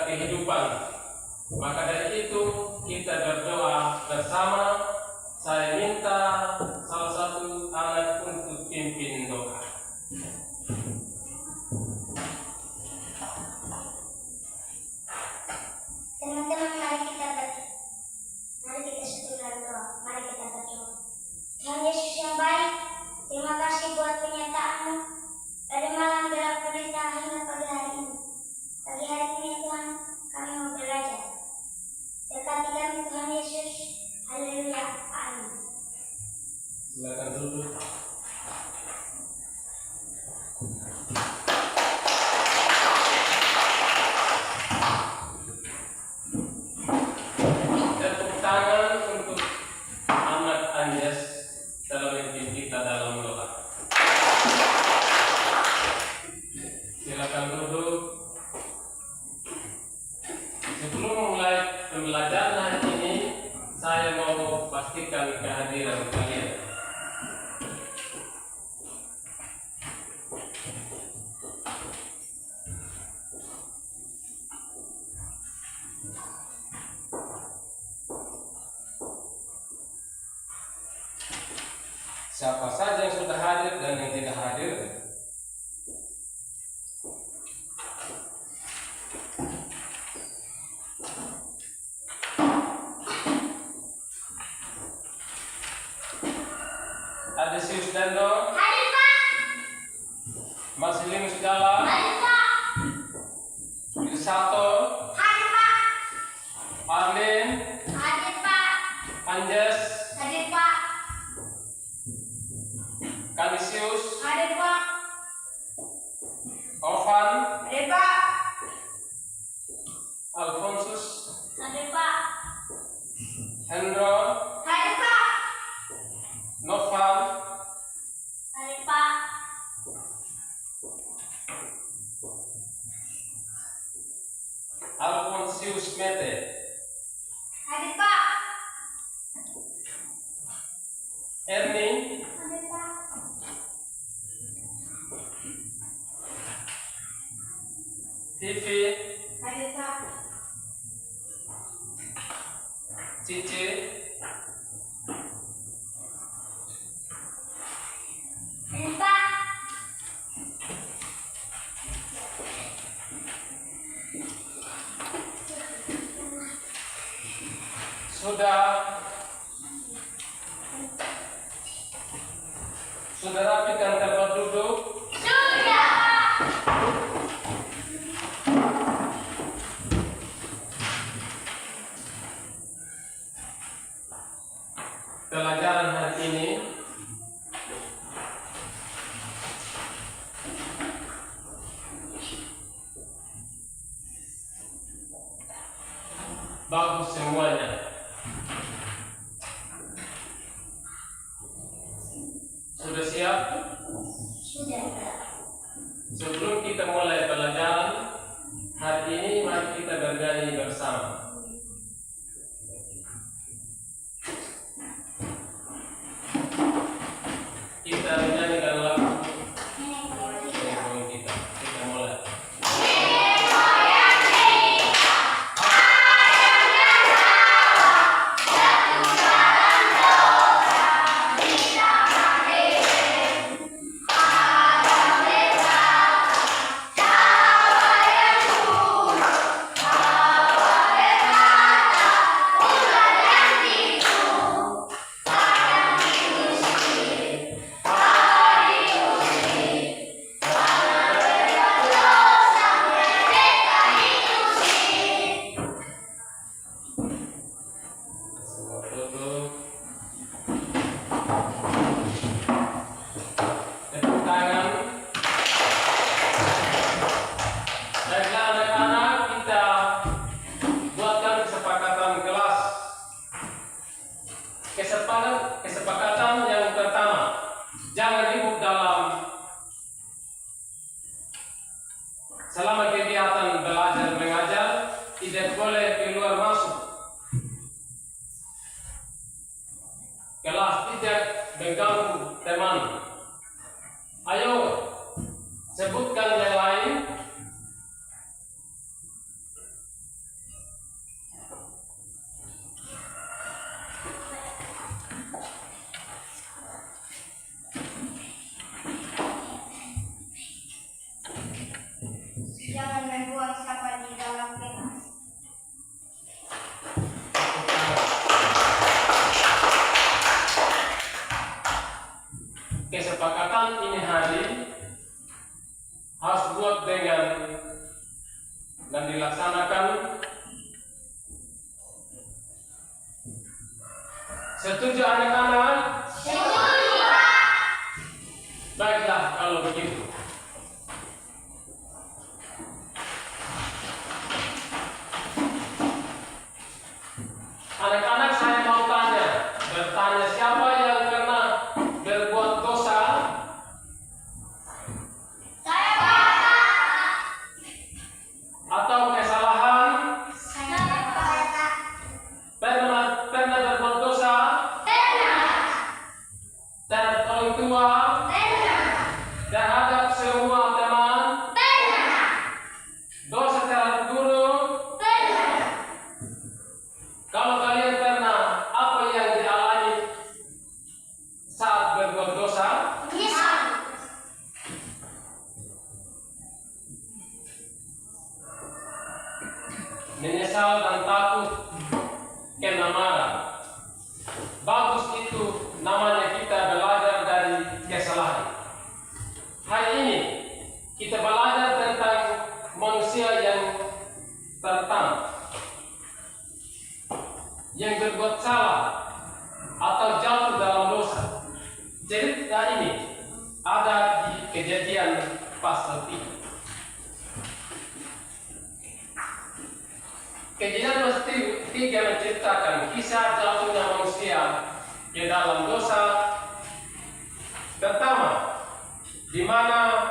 kehidupan. Maka dari itu kita berdoa bersama. Saya minta salah satu anak untuk pimpin doa. Teman-teman, mari kita setulah doa. Mari kita berdoa. Tuhan Yesus yang baik, terima kasih buat penyertaan-Mu dari malam gelap gulita hingga pagi hari ini. Pagi hari ini Tuhan, kami mau belajar. Berkati kami Tuhan Yesus. Haleluya. Amin. Silakan duduk. Tepuk tangan untuk anak Anjas dalam memimpin kita dalam doa. Silakan duduk. Sebelum mulai pembelajaran hari ini, saya mau pastikan kehadiran kalian. Siapa saja yang sudah hadir dan yang tidak hadir? Ada Sius Dando, Hadir Pak. Marcelinus Dalla, Hadir Pak. Wilsato, Hadir Pak. Arlene, Hadir Pak. Anjas, Hadir Pak. Kanisius, Hadir Pak. Ovan, Hadir Pak. Alfonsus, Hadir Pak. Hendro, Hadir Pak. Novan, Hadir Pak. Alfonsius Mete, Hadir Pak. Ernie, Hadir Pak. Vivi, Hadir Pak. Cici, Hadir Pak. Sudah rapikan tempat duduk? Sudah. Pelajaran hari ini bagus semuanya. Sudah siap? Sudah. Sebelum kita mulai pelajaran hari ini, mari kita bernyanyi bersama. Kita menyanyikan lagu nenek moyang kita. Kita mulai. Hadir dilaksanakan? Setuju anak-anak? Setuju, Pak. Baiklah kalau begitu. Anak-anak, saya mau bertanya siapa yang pernah berbuat dosa? Saya, Pak. Atau kesalahan? Saya, Pak. Pernah berbuat dosa? Pernah. Terhadap orang tua? Pernah. Terhadap semua teman? Pernah. Dosa terhadap guru? Pernah. Kalau kalian pernah, apa yang dialami saat berbuat dosa? Menyesal. Menyesal dan takut kena marah. Bagus itu namanya kita belajar dari kesalahan. Hari ini kita belajar tentang manusia yang tertamak, yang berbuat salah atau jatuh dalam dosa. Cerita ini ada di Kejadian pasal 3. Kejadian pasal 3 menceritakan kisah jatuhnya manusia ke dalam dosa pertama, di mana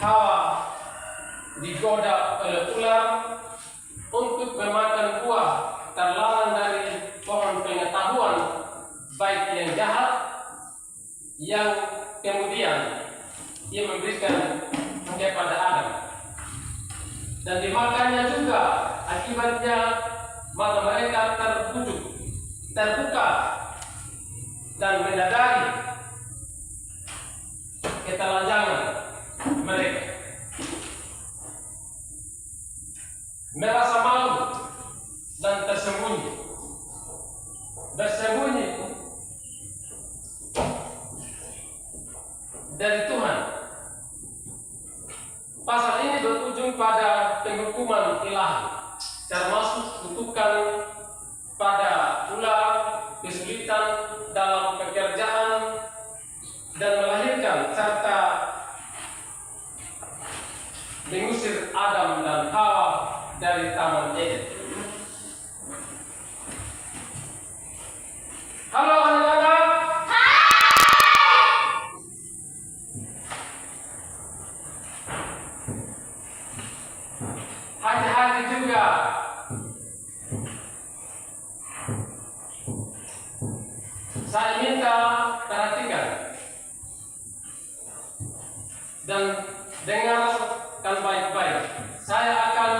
Hawa digoda oleh ular untuk memakan buah terlarang dari pohon pengetahuan baik yang jahat, yang kemudian ia memberikan kepada Adam, dan dimakannya juga. Akibatnya mata mereka terbuka dan menyadari ketelanjangan mereka, merasa malu dan bersembunyi dari Tuhan. Pasal ini berujung pada penghukuman ilahi, termasuk kutukan pada ular, kesulitan dalam pekerjaan, dan melahirkan serta mengusir Adam dan Hawa dari Taman Eden. Halo anak-anak. Hati-hati juga. Saya minta perhatikan dan dengarkan baik-baik. Saya akan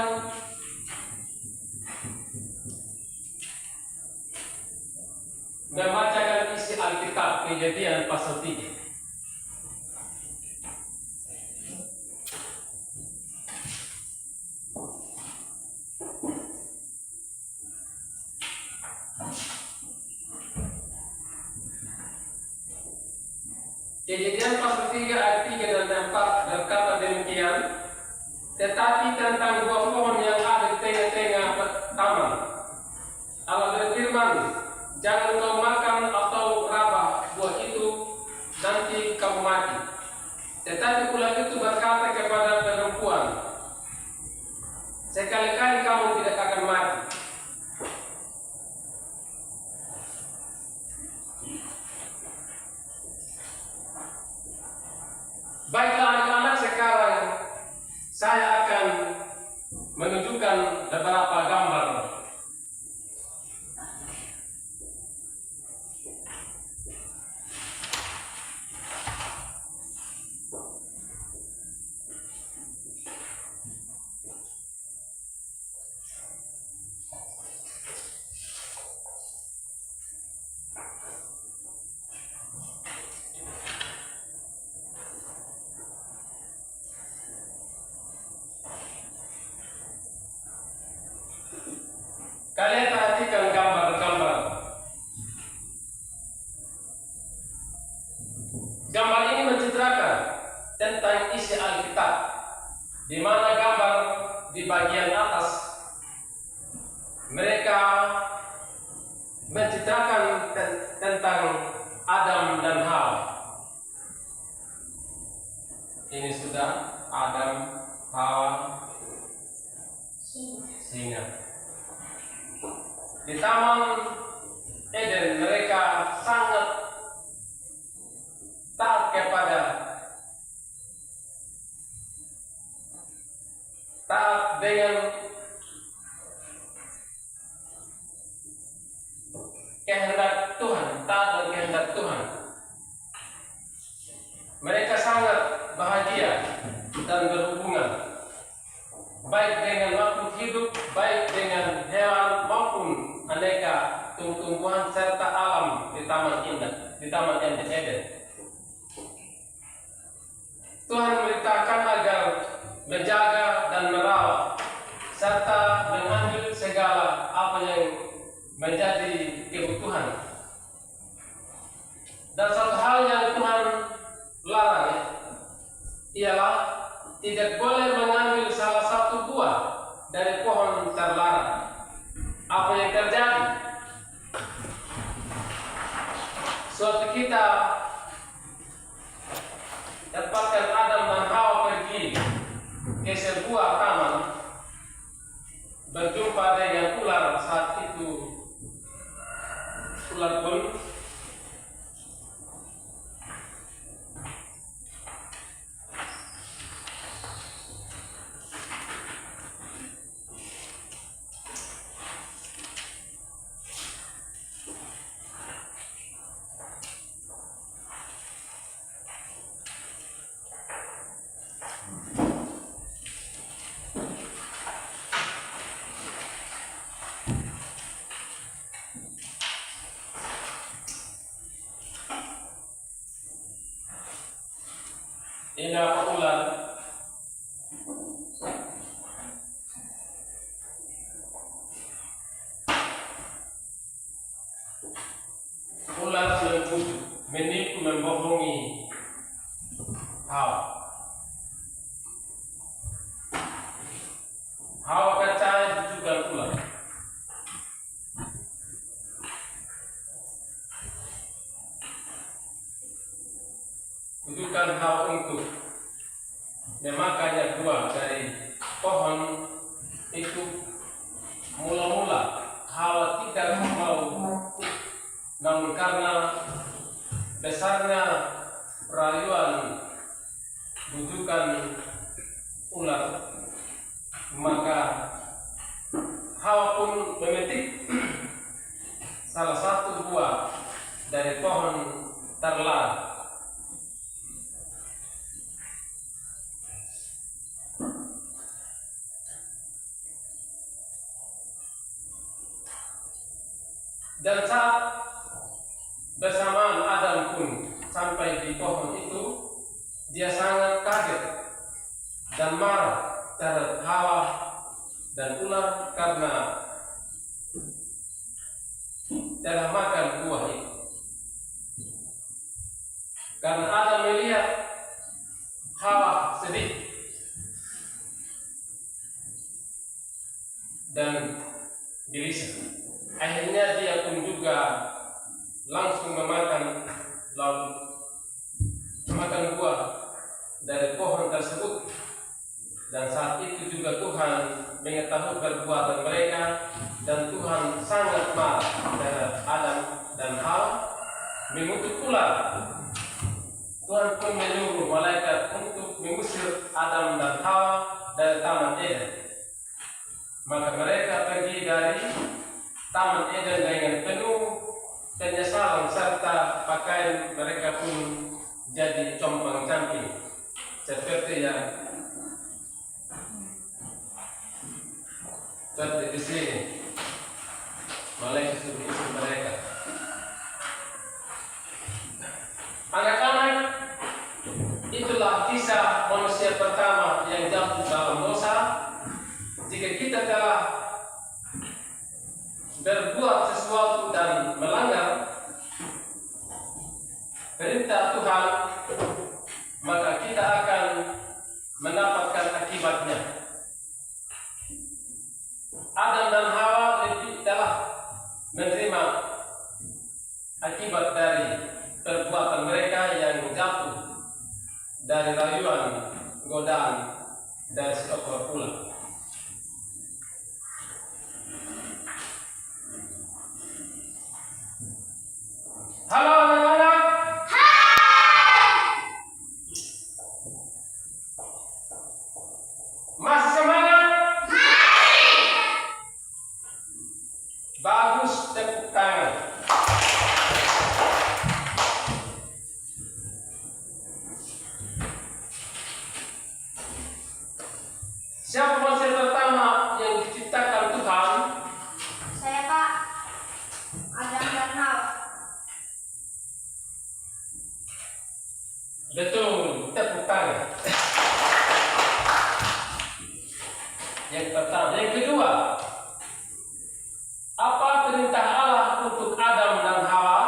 membacakan isi Alkitab Kejadian pasal 3. Kejadian pasal 3 ayat 3 dan 4 berkata demikian, tetapi tentang buah pohon yang ada di tengah-tengah taman, Allah berfirman, jangan kau makan atau raba buah itu, nanti kamu mati. Tetapi ular itu berkata kepada perempuan, sekali-kali kamu tidak akan mati. Baiklah anak-anak, sekarang saya akan menunjukkan beberapa gambar. Kalian perhatikan gambar-gambar. Gambar ini mencitrakan tentang isi Alkitab, di mana gambar di bagian atas singa. Di Taman Eden mereka sangat taat dengan kehendak Tuhan, taat dan kehendak Tuhan. Mereka sangat bahagia dan berhubungan baik dengan makhluk hidup, baik dengan hewan maupun aneka tumbuh-tumbuhan serta alam di Taman Eden. Tuhan memerintahkan agar menjaga dan merawat serta mengambil segala apa yang menjadi kebutuhan. Dan satu hal yang Tuhan larang ialah tidak boleh mengambil salah satu buah dari pohon terlarang. Apa yang terjadi? Suatu kita dapatkan Adam dan Hawa pergi ke sebuah taman, berjumpa dengan ular. Saat itu ular pun ular menipu, membohongi Hawa. Hawa percaya juga ular. Tujukan Hawa untuk memakannya buah dari pohon itu. Mula-mula Hawa tidak mau, namun karena besarnya rayuan bujukan ular, maka Hawa pun memetik salah satu buah dari pohon terlarang. Dan saat bersamaan Adam pun sampai di pohon itu, dia sangat kaget dan marah terhadap Hawa dan ular karena telah makan buah itu. Karena Adam melihat Hawa sedih dan gelisah. Akhirnya dia pun juga langsung memakan buah dari pohon tersebut. Dan saat itu juga Tuhan mengetahui perbuatan mereka, dan Tuhan sangat marah terhadap Adam dan Hawa, mengutuk ular. Tuhan pun menyuruh malaikat untuk mengusir Adam dan Hawa dari Taman Eden. Maka mereka pergi dari Taman Eden dengan penuh penyesalan, serta pakaian mereka pun jadi compang-camping seperti yang seperti di sini. Malaikat suruh mereka. Anak-anak, itulah kisah manusia pertama yang jatuh dalam dosa. Jika kita telah berbuat sesuatu dan melanggar perintah Tuhan, maka kita akan mendapatkan akibatnya. Adam dan Hawa telah menerima akibat dari perbuatan mereka yang jatuh dari rayuan godaan dari seekor ular. Halo anak-anak. Masih semangat? Bagus, tepuk tangan. Siapa manusia pertama yang diciptakan Tuhan? Saya, Pak. Adam dan Hawa. Betul, tepuk tangan. Yang pertama, yang kedua, apa perintah Allah untuk Adam dan Hawa?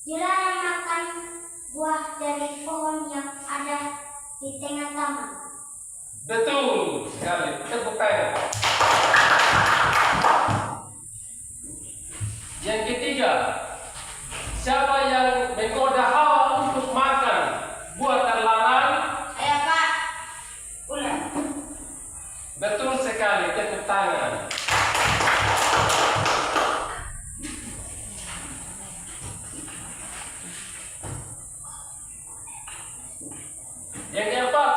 Dilarang makan buah dari pohon yang ada di tengah taman. Betul sekali, tepuk tangan. Yang ketiga, siapa yang menggoda Hawa untuk makan buah terlarang? Saya, Pak. Ular. Betul sekali, tepuk tangan. Yang keempat,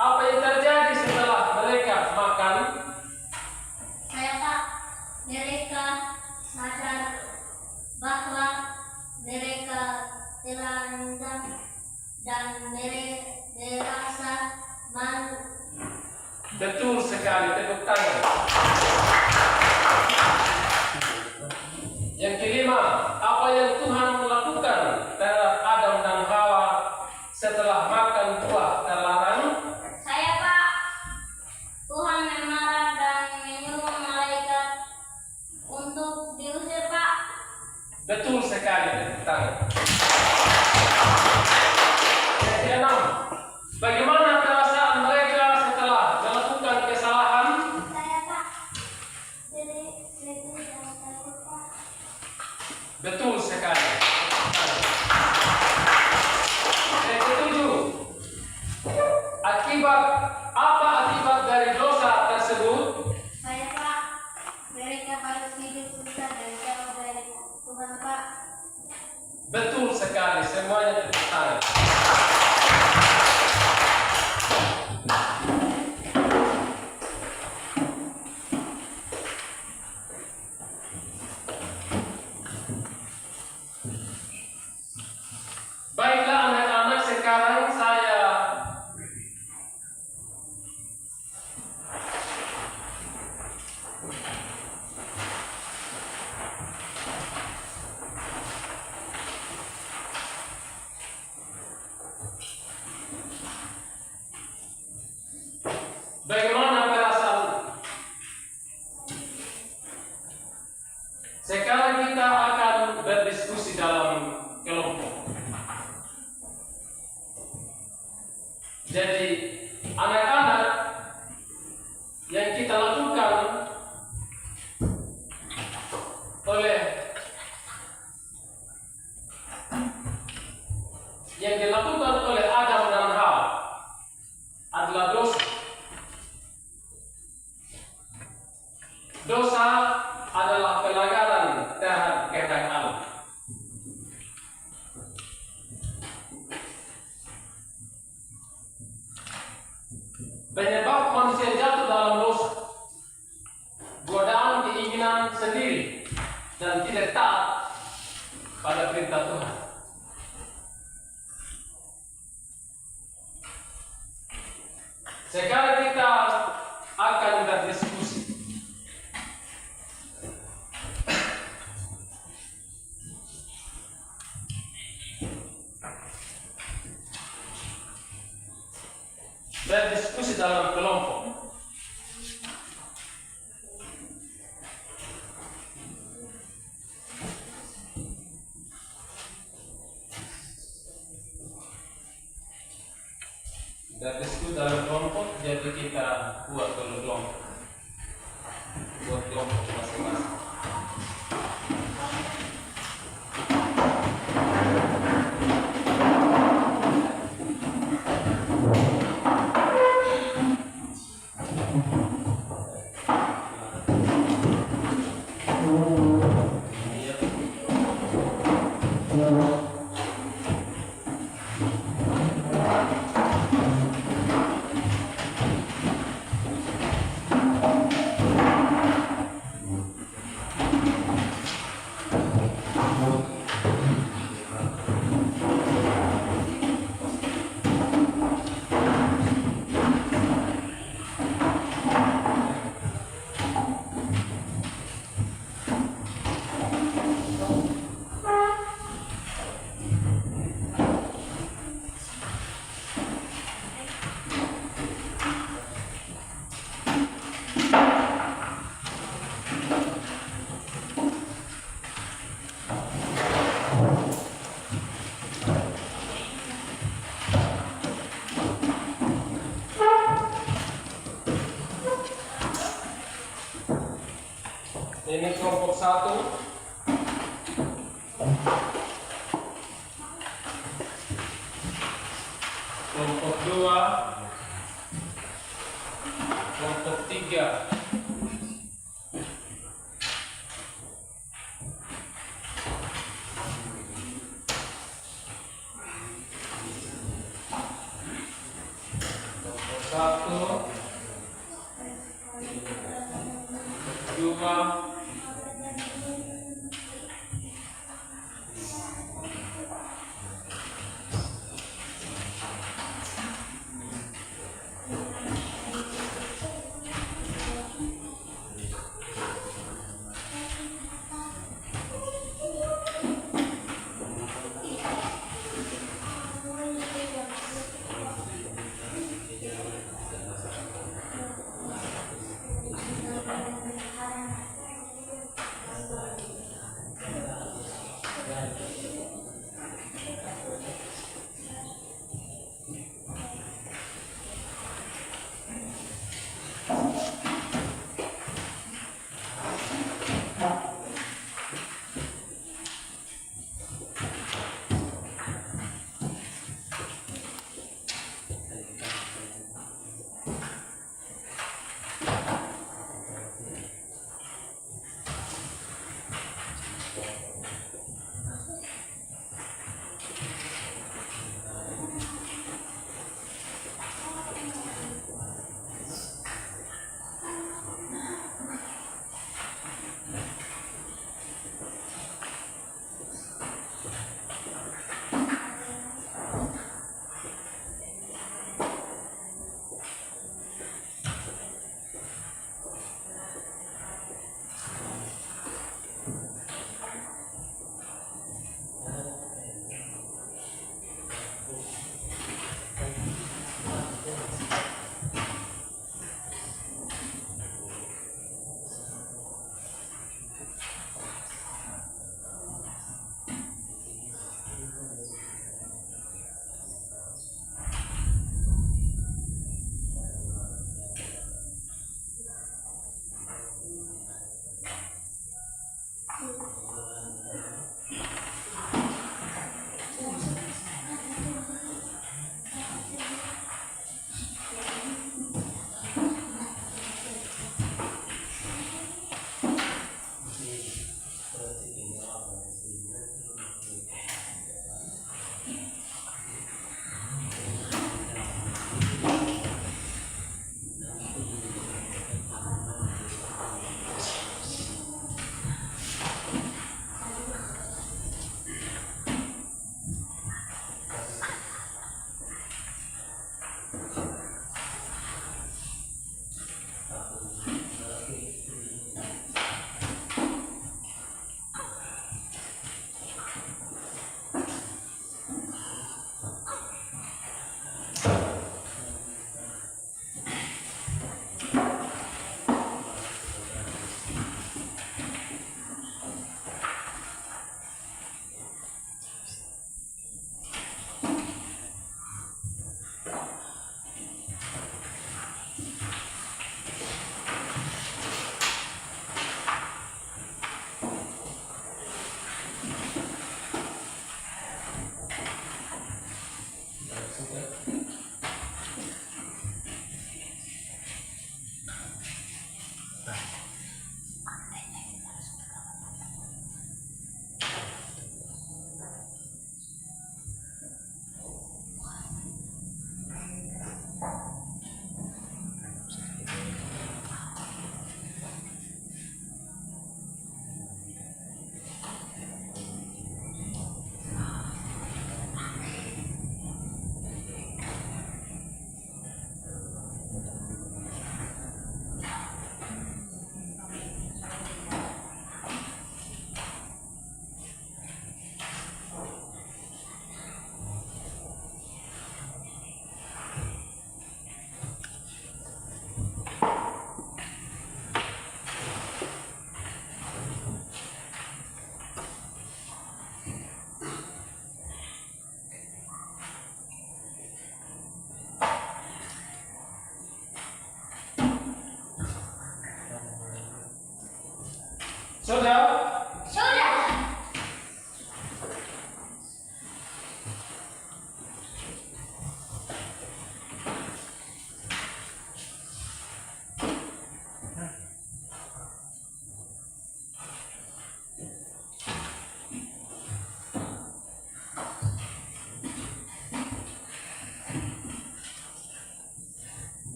apa yang terjadi setelah mereka makan? Saya, Pak. Mereka sadar bahwa mereka telah rendam dan merasa malu. Betul sekali, tepuk tangan. Yang kelima, apa yang Tuhan melakukan terhadap Adam dan Hawa setelah makan buah terlarang? Saya, Pak. Tuhan memarah dan menyuruh malaikat untuk diusir, Pak. Betul sekali, tepuk tangan. Yang keenam, bagaimana perasaan mereka setelah melakukan kesalahan? Saya, Pak. Sedih dan takut, Pak. Betul sekali. Yang ketujuh, apa akibat dari dosa tersebut? Saya, Pak. Mereka harus hidup susah dan jauh dari Tuhan, Pak. Betul sekali, semuanya tepuk tangan. Baiklah anak-anak, sekarang saya bagaimana perasaan? Sekarang kita akan berdiskusi dalam kelompok. Jadi anak-anak, yang kita lakukan yang dilakukan oleh Adam dan Hawa adalah dosa. Dosa adalah pelanggaran terhadap kehendak Allah. Penyebab manusia jatuh dalam dosa, godaan keinginan sendiri dan tidak taat pada perintah Tuhan. Sekarang kita akan berdiskusi. Berdiskusi dalam kelompok. Berdiskusi dalam kelompok, jadi kita buat kelompok. Buat kelompok masing-masing. Iya. Ini kelompok 1. Kelompok 2. Kelompok 3. Kelompok 1, 2,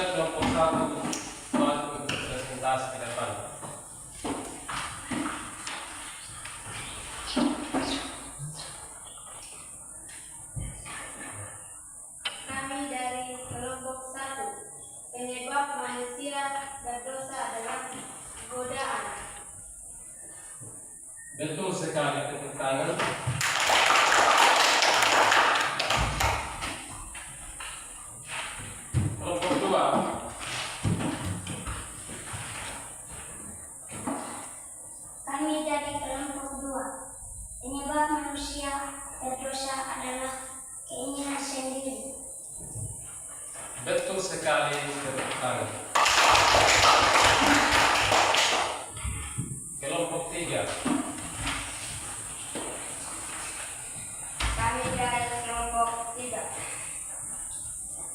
Siap kelompok 1 maju untuk presentasi ke depan. Kami dari kelompok 1, penyebab manusia berdosa adalah godaan. Betul sekali, tepuk tangan. Kelompok 2. Kami dari kelompok 2, penyebab manusia berdosa adalah keinginan sendiri. Betul sekali, tepuk tangan. Kelompok 3. Kami dari kelompok 3,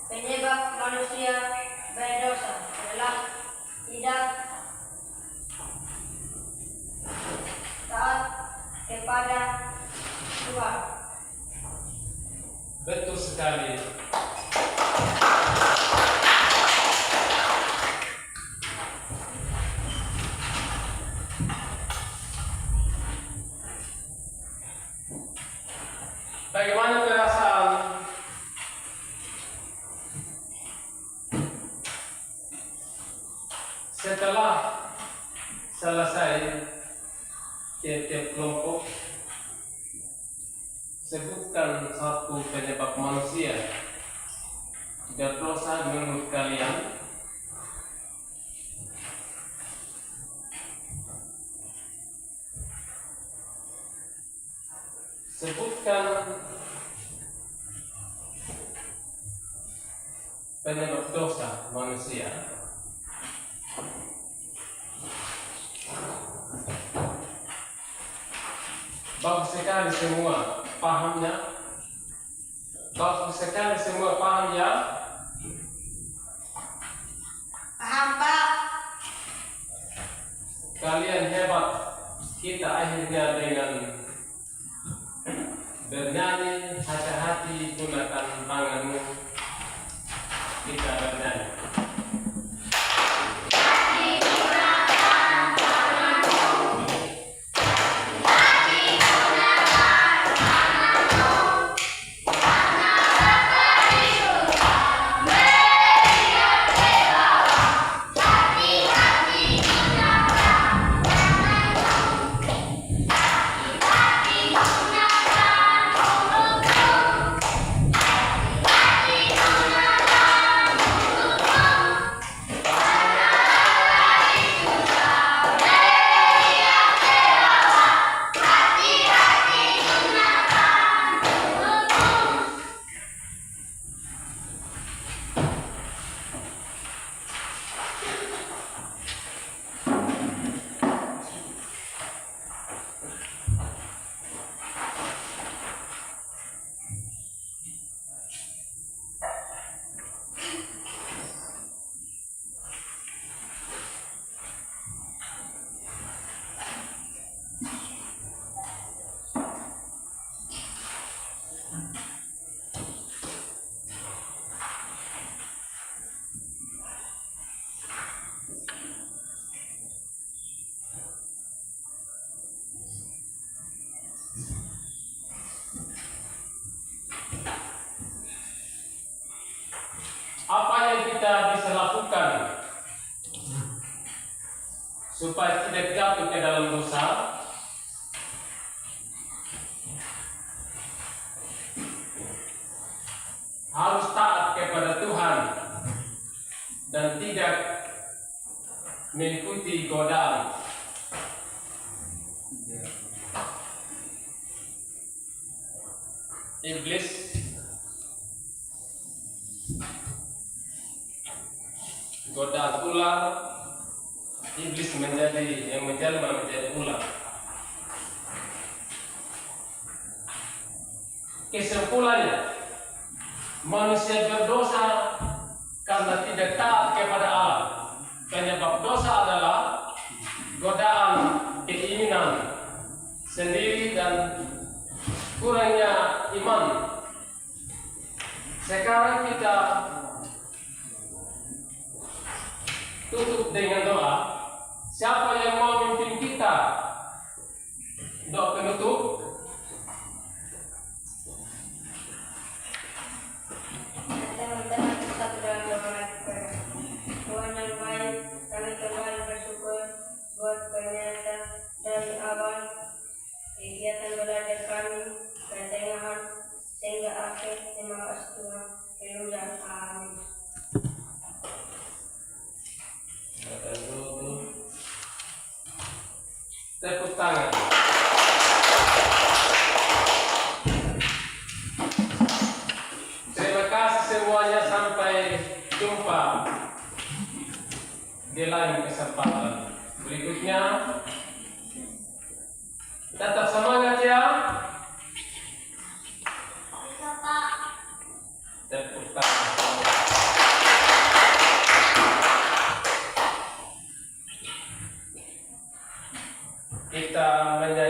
penyebab manusia berdosa adalah tidak taat kepada Tuhan. Betul sekali. Bagaimana perasaan setelah selesai tiap-tiap kelompok? Sebutkan satu penyebab manusia berdosa menurut kalian. Sebutkan penyebab dosa manusia. Bagus sekali semua pahamnya. Bagus sekali semua paham ya. Paham, Pak? Kalian hebat. Kita akhirnya dengan bernyanyi, hati-hati gunakan tanganmu. Kita bernyanyi. Apa yang kita bisa lakukan supaya tidak jatuh ke dalam dosa? Harus taat kepada Tuhan dan tidak mengikuti godaan. Iblis godaan ular, iblis menjadi yang menjelma menjadi ular. Kesimpulannya, manusia berdosa karena tidak taat kepada Allah. Penyebab dosa adalah godaan keinginan sendiri dan kurangnya iman. Sekarang kita tutup dengan doa. Siapa yang mau memimpin kita? Doa penutup. Teman-teman kita sudah melakukan Tuhan yang baik, kami kembali bersyukur buat ternyata dari awal kegiatan belajar kami pertengahan sehingga akhir. Terima kasih Tuhan. Haleluya. Amin. Tepuk tangan. Terima kasih semuanya, sampai jumpa di lain kesempatan berikutnya. Tetap semangat ya. Bisa Pak. Tepuk tangan. Kita menyanyi